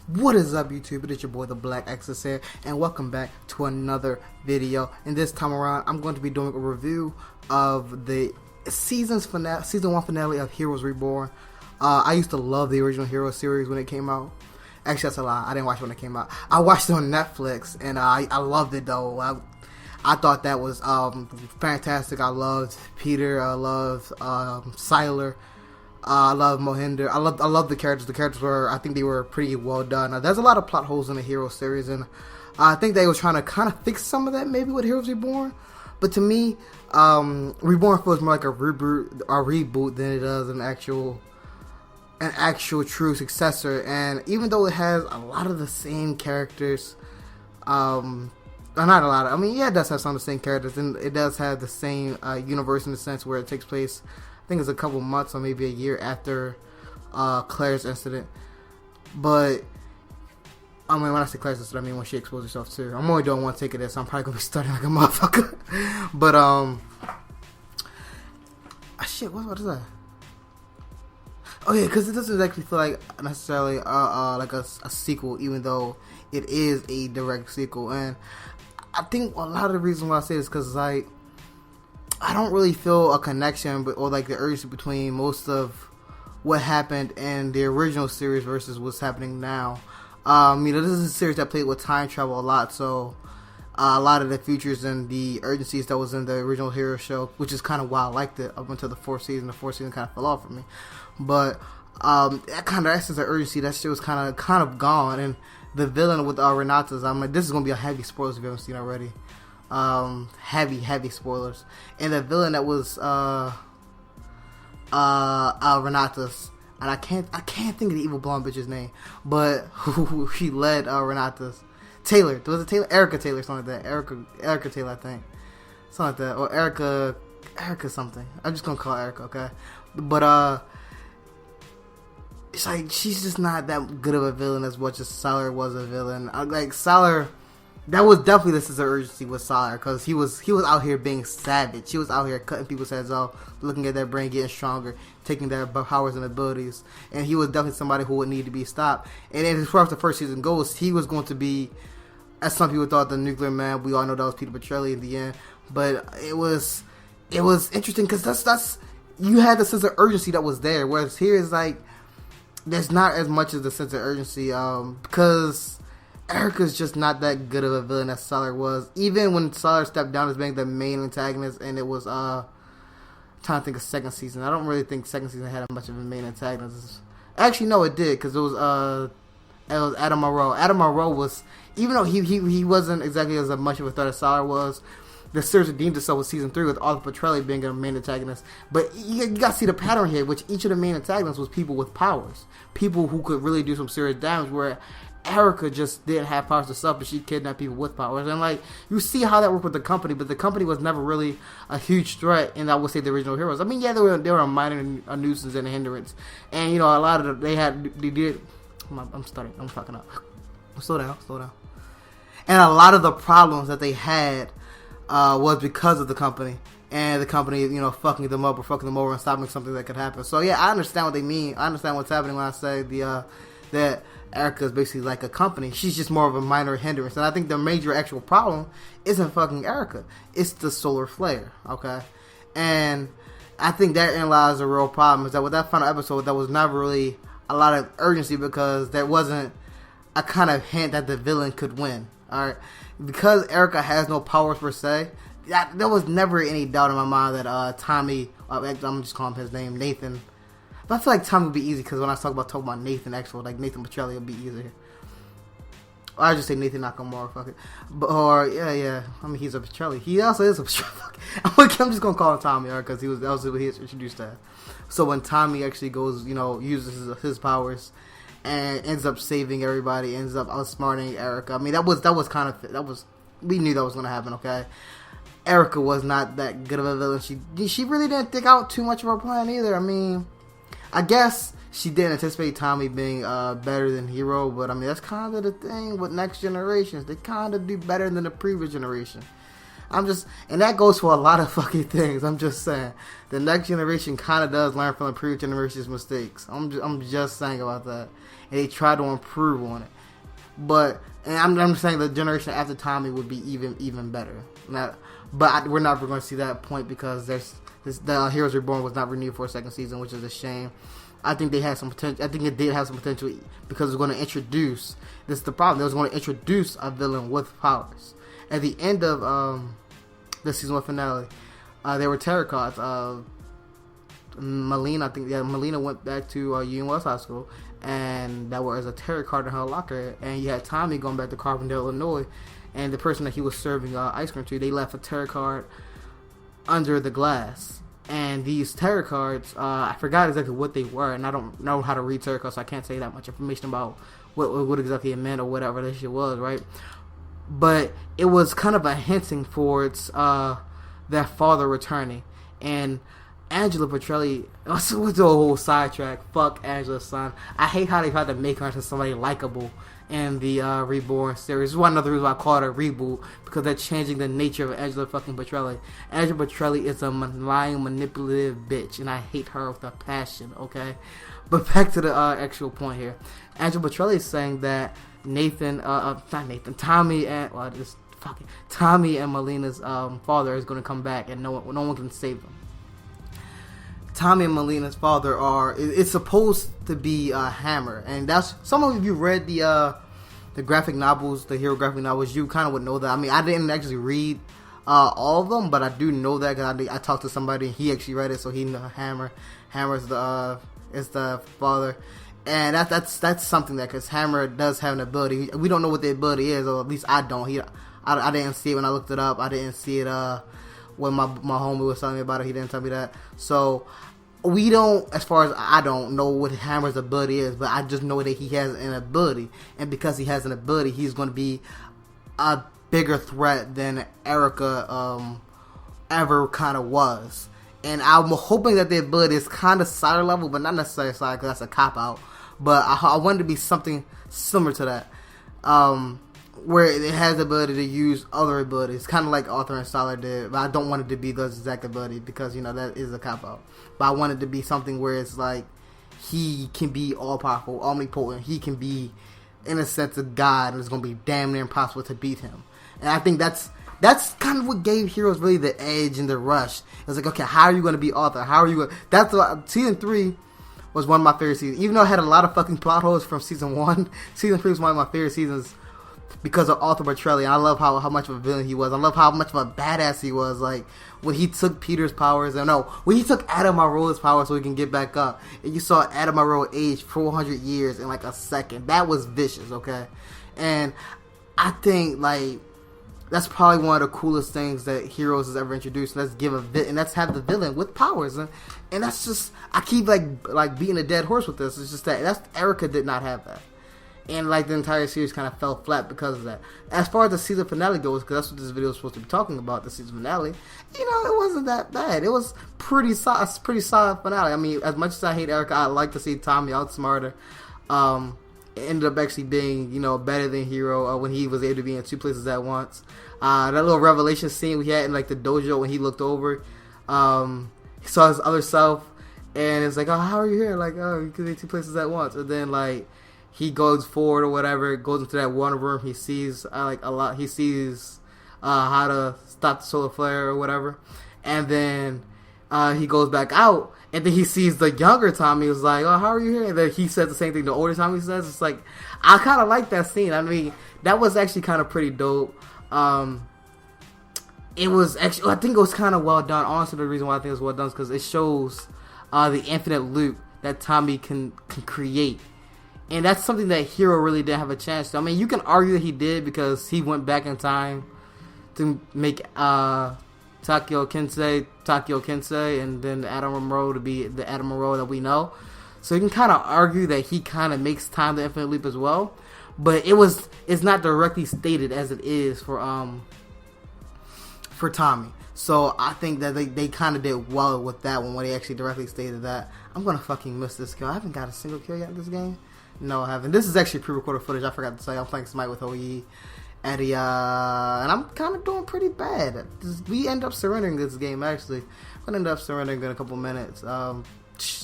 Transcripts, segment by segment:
What is up, YouTube? It is your boy the Black Exorcist here, and welcome back to another video. And this time around, I'm going to be doing a review of the season 1 finale of Heroes Reborn. I used to love the original Hero series when it came out. Actually, that's a lie. I didn't watch it when it came out. I watched it on Netflix, and I loved it though. I thought that was fantastic. I loved Peter. I loved Siler. I love Mohinder. I love the characters. The characters I think they were pretty well done. There's a lot of plot holes in the Hero series, and I think they were trying to kind of fix some of that maybe with Heroes Reborn. But to me, Reborn feels more like a reboot than it does an actual true successor. And even though it has a lot of the same characters, not a lot of, it does have some of the same characters, and it does have the same universe in the sense where it takes place, I think it's a couple months or maybe a year after Claire's incident. But when I say Claire's incident, I mean when she exposed herself too. I'm only doing one take of this, so I'm probably gonna be starting like a motherfucker. But shit, what is that? Oh yeah, because it doesn't actually feel like necessarily like a sequel, even though it is a direct sequel. And I think a lot of the reason why I say this is because I don't really feel a connection, or like the urgency between most of what happened in the original series versus what's happening now. This is a series that played with time travel a lot, so a lot of the features and the urgencies that was in the original Hero show, which is kind of why I liked it up until the fourth season. The fourth season kind of fell off for me, but that kind of essence of urgency, that shit was kind of gone. And the villain with Renatas, I'm like, this is gonna be a heavy spoilers if you haven't seen already. Heavy spoilers. And the villain that was Renatas, and I can't think of the evil blonde bitch's name, but who she led Renatas. Taylor, was it Taylor? Erica Taylor, something like that. Erica Taylor, I think, something like that, or Erica something. I'm just gonna call her Erica, okay? But it's like she's just not that good of a villain as much as Siler was a villain. Like Siler. That was definitely the sense of urgency with Siler, because he was out here being savage. He was out here cutting people's heads off, looking at their brain getting stronger, taking their powers and abilities, and he was definitely somebody who would need to be stopped. And as far as the first season goes, he was going to be, as some people thought, the nuclear man. We all know that was Peter Petrelli in the end, but it was interesting because that's you had the sense of urgency that was there, whereas here is like there's not as much as the sense of urgency because Erica's just not that good of a villain as Siler was. Even when Siler stepped down as being the main antagonist, and it was trying to think of second season. I don't really think second season had much of a main antagonist. Actually, no, it did, because it was Adam Monroe. Adam Monroe was, even though he wasn't exactly as much of a threat as Siler was, the series redeemed itself with season 3 with Arthur Petrelli being a main antagonist. But you got to see the pattern here, which each of the main antagonists was people with powers, people who could really do some serious damage, where Erica just didn't have powers herself, but she kidnapped people with powers. And like, you see how that worked with the company, but the company was never really a huge threat in, I would say, the original Heroes. I mean, yeah, they were a minor nuisance and a hindrance, and a lot of they did. I'm fucking up. Slow down. And a lot of the problems that they had was because of the company, and the company, fucking them up or fucking them over and stopping something that could happen. So yeah, I understand what they mean. I understand what's happening when I say that Erica is basically like a company. She's just more of a minor hindrance. And I think the major actual problem isn't fucking Erica. It's the solar flare, okay? And I think therein lies the real problem, is that with that final episode, there was never really a lot of urgency, because there wasn't a kind of hint that the villain could win, alright? Because Erica has no powers per se, there was never any doubt in my mind that Tommy, I'm just calling him his name, Nathan. But I feel like Tommy would be easy, because when I talk about Nathan, like Nathan Petrelli, would be easier. Or I just say Nathan Nakamura, fuck it. Yeah. I mean, he's a Petrelli. He also is a Petrelli. I'm just gonna call him Tommy, because that was what he was introduced as. So when Tommy actually goes, uses his powers and ends up saving everybody, ends up outsmarting Erica. I mean, we knew that was gonna happen, okay? Erica was not that good of a villain. She really didn't think out too much of her plan either. I mean, I guess she didn't anticipate Tommy being better than Hero, but I mean, that's kind of the thing with next generations. They kind of do better than the previous generation. And that goes for a lot of fucking things. I'm just saying, the next generation kind of does learn from the previous generation's mistakes. I'm just saying about that, and they try to improve on it. But and I'm saying the generation after Tommy would be even better. We're never going to see that point because the Heroes Reborn was not renewed for a second season, which is a shame. I think they had some potential. I think it did have some potential because it was going to introduce. This is the problem. It was going to introduce a villain with powers. At the end of the season 1 finale, there were tarot cards. Melina went back to Union West High School, and that was a tarot card in her locker. And you had Tommy going back to Carbondale, Illinois, and the person that he was serving ice cream to, they left a tarot card under the glass. And these tarot cards, I forgot exactly what they were, and I don't know how to read tarot cards, so I can't say that much information about what exactly it meant or whatever that shit was, right? But it was kind of a hinting towards their father returning. And Angela Petrelli, what's the whole sidetrack? Fuck Angela's son. I hate how they tried to make her into somebody likable in the Reborn series. This is one of the reasons why I call it a reboot, because they're changing the nature of Angela fucking Petrelli. Angela Petrelli is a lying, manipulative bitch, and I hate her with a passion, okay? But back to the actual point here. Angela Petrelli is saying that Tommy and Melina's father is going to come back, and no one can save them. Tommy and Melina's father it's supposed to be Hammer, and that's, some of you read the graphic novels, the hero graphic novels, you kind of would know that. I mean, I didn't actually read all of them, but I do know that because I talked to somebody and he actually read it, so he knows Hammer is the father. And that's something that, because Hammer does have an ability. We don't know what the ability is, or at least I don't. I didn't see it when I looked it up. I didn't see it when my homie was telling me about it. He didn't tell me that. So we don't, as far as I don't know what Hammer's ability is, but I just know that he has an ability, and because he has an ability, he's going to be a bigger threat than Erica ever kind of was. And I'm hoping that the ability is kind of Cider level, but not necessarily Cider, because that's a cop-out. But I want it to be something similar to that, where it has the ability to use other abilities, kind of like Arthur and Cider did. But I don't want it to be the exact ability, because, that is a cop-out. But I want it to be something where it's like, he can be all-powerful, omnipotent. He can be, in a sense, a god, and it's going to be damn near impossible to beat him. And I think that's kind of what gave Heroes really the edge and the rush. It was like, okay, how are you going to beat Arthur? How are you going to... That's what... Season 3 was one of my favorite seasons. Even though it had a lot of fucking plot holes from Season 1, Season 3 was one of my favorite seasons because of Arthur Petrelli. And I love how much of a villain he was. I love how much of a badass he was. Like, when he took Peter's powers... when he took Adam Monroe's powers so he can get back up. And you saw Adam Monroe age 400 years in like a second. That was vicious, okay? And I think, like... that's probably one of the coolest things that Heroes has ever introduced. Let's have the villain with powers, and that's just, I keep like beating a dead horse with this. It's just that Erica did not have that, and like the entire series kind of fell flat because of that. As far as the season finale goes, because that's what this video is supposed to be talking about, the season finale. It wasn't that bad. It was pretty solid finale. I mean, as much as I hate Erica, I like to see Tommy outsmart her. It ended up actually being, better than Hero when he was able to be in two places at once. That little revelation scene we had in like the dojo when he looked over, he saw his other self, and it's like, oh, how are you here? Like, oh, you could be two places at once. And then like he goes forward or whatever, goes into that one room. He sees He sees how to stop the solar flare or whatever, and then he goes back out. And then he sees the younger Tommy. Was like, oh, how are you here? And then he says the same thing the older Tommy says. It's like, I kind of like that scene. I mean, that was actually kind of pretty dope. It was actually, I think it was kind of well done. Honestly, the reason why I think it was well done is because it shows the infinite loop that Tommy can create. And that's something that Hero really didn't have a chance to. I mean, you can argue that he did because he went back in time to make Takeo Kensei, and then Adam Monroe to be the Adam Monroe that we know. So you can kind of argue that he kind of makes time the infinite leap as well. But it's not directly stated as it is for Tommy. So I think that they kind of did well with that one when they actually directly stated that. I'm gonna fucking miss this kill. I haven't got a single kill yet in this game. No, I haven't. This is actually pre-recorded footage. I forgot to say I'm playing Smite with OE. and I'm kind of doing pretty bad. We end up surrendering this game, actually. I'm going to end up surrendering in a couple minutes.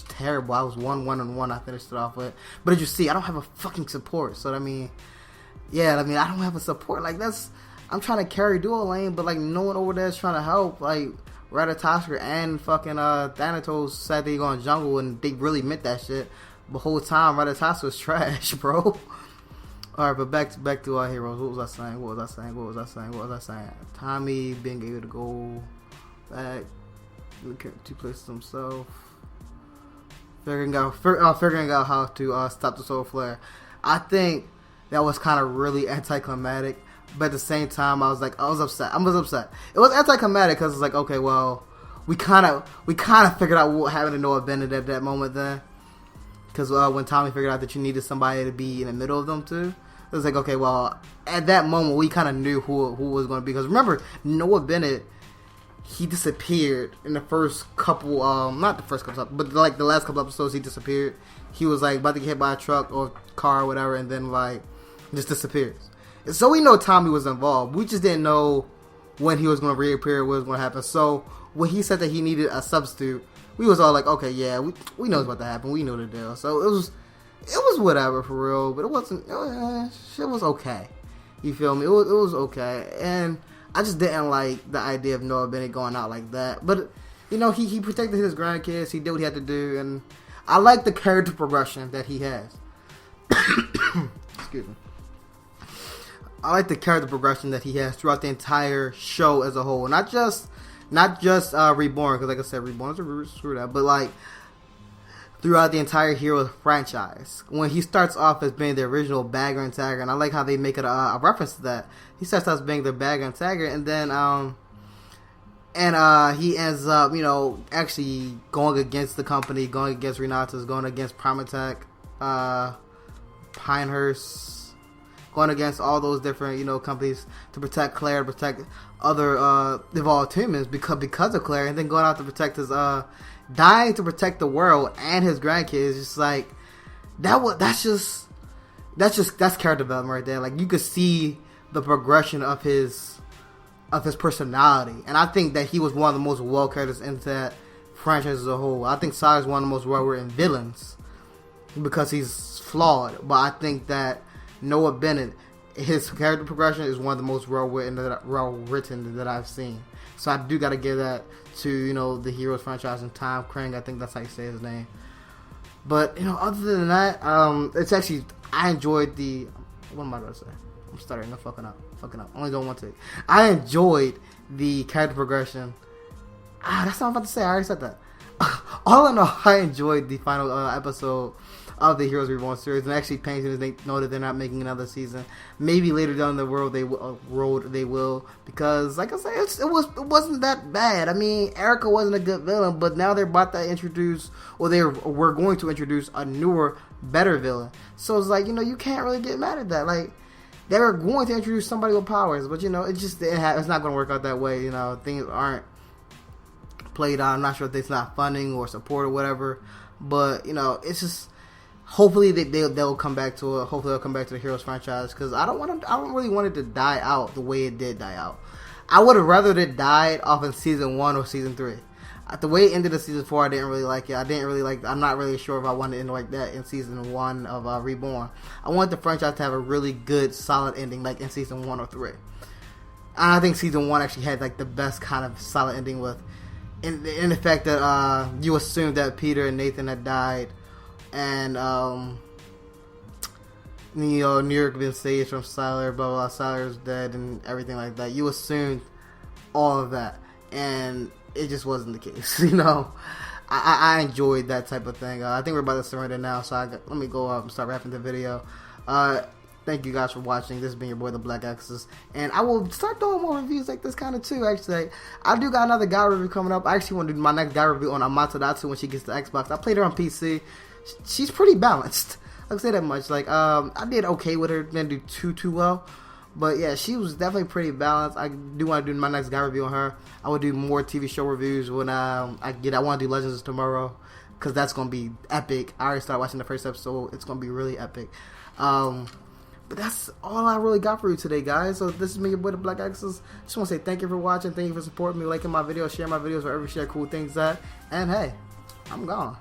Terrible. I was 1-1-1. I finished it off with. But as you see, I don't have a fucking support. So, I mean, I don't have a support. Like, I'm trying to carry duo lane, but, like, no one over there is trying to help. Like, Ratatoskr and fucking Thanatos said they going jungle, and they really meant that shit. The whole time, Ratatoskr was trash, bro. Alright, but back to our heroes. What was I saying? Tommy being able to go back to places himself. Figuring out how to stop the solar flare. I think that was kind of really anticlimactic, but at the same time, I was upset. It was anticlimactic because it's like, okay, well, we kind of figured out what happened to Noah Bennett at that moment then, because when Tommy figured out that you needed somebody to be in the middle of them too, it was like, okay, well, at that moment we kind of knew who was going to be, because remember, Noah Bennett, he disappeared in the first couple, not the first couple, but like the last couple episodes, he disappeared. He was like about to get hit by a truck or car or whatever, and then like just disappears. And so we know Tommy was involved. We just didn't know when he was going to reappear, what was going to happen. So when he said that he needed a substitute, we was all like, okay, yeah, we know what's about to happen. We know the deal. So it was whatever for real, but it wasn't. Shit was okay. You feel me? It was okay, and I just didn't like the idea of Noah Bennett going out like that. But, you know, he protected his grandkids. He did what he had to do. And I like the character progression that he has. Excuse me. I like the character progression that he has throughout the entire show as a whole. Not just Reborn, because like I said, Reborn is a screw that. But, like, throughout the entire Heroes franchise. When he starts off as being the original bagger and tagger, and I like how they make it a reference to that. He starts off as being the bagger and tagger, and then he ends up, you know, actually going against the company, going against Renatus, going against Primatech, Pinehurst, going against all those different, you know, companies to protect Claire, protect other evolved humans because of Claire, and then going out to protect his dying to protect the world and his grandkids. Just like that's character development right there. Like, you could see the progression of his personality, and I think that he was one of the most well characters in that franchise as a whole. I think Saga is one of the most well written villains because he's flawed, but I think that Noah Bennett, his character progression is one of the most well written that I've seen. So I do got to give that to, you know, the Heroes franchise and Tom Krang. I think that's how you say his name. But, you know, other than that, it's actually, I enjoyed the, what am I going to say? I'm stuttering. I'm fucking up. Only don't want to. I enjoyed the character progression. That's not what I'm about to say. I already said that. All in all, I enjoyed the final episode of the Heroes Reborn series, and actually painting as they know that they're not making another season. Maybe later down the road they will, because like I said, it wasn't that bad. I mean, Erica wasn't a good villain, but now they're about to introduce, or we're going to introduce a newer, better villain. So it's like, you know, you can't really get mad at that. Like, they were going to introduce somebody with powers, but you know, it's not going to work out that way. You know, things aren't played out. I'm not sure if it's not funding or support or whatever, but you know, it's just. Hopefully they'll come back to it. Hopefully they'll come back to the Heroes franchise, because I don't really want it to die out the way it did die out. I would have rather it died off in season 1 or season 3. The way it ended in season 4, I didn't really like it. I'm not really sure if I wanted to end like that in season 1 of Reborn. I want the franchise to have a really good, solid ending, like in season 1 or 3. And I think season 1 actually had like the best kind of solid ending with, in the fact that you assume that Peter and Nathan had died. And you know, New York been saved from Siler, blah blah, Siler's dead and everything like that. You assumed all of that, and it just wasn't the case. You know, I enjoyed that type of thing. I think we're about to surrender now, so let me go up and start wrapping the video. Thank you guys for watching. This has been your boy, the Black Exorcist, and I will start doing more reviews like this kind of too. Actually, I do got another guy review coming up. I actually want to do my next guy review on Amaterasu when she gets the Xbox. I played her on PC. She's pretty balanced. I'll say that much. Like, I did okay with her. Didn't do too well, but yeah, she was definitely pretty balanced. I do want to do my next guy review on her. I will do more TV show reviews when I want to do Legends tomorrow, because that's gonna be epic. I already started watching the first episode. It's gonna be really epic. But that's all I really got for you today, guys. So this is me, your boy, the Black Axis. Just want to say thank you for watching. Thank you for supporting me, liking my videos, sharing my videos wherever you share cool things at. And hey, I'm gone.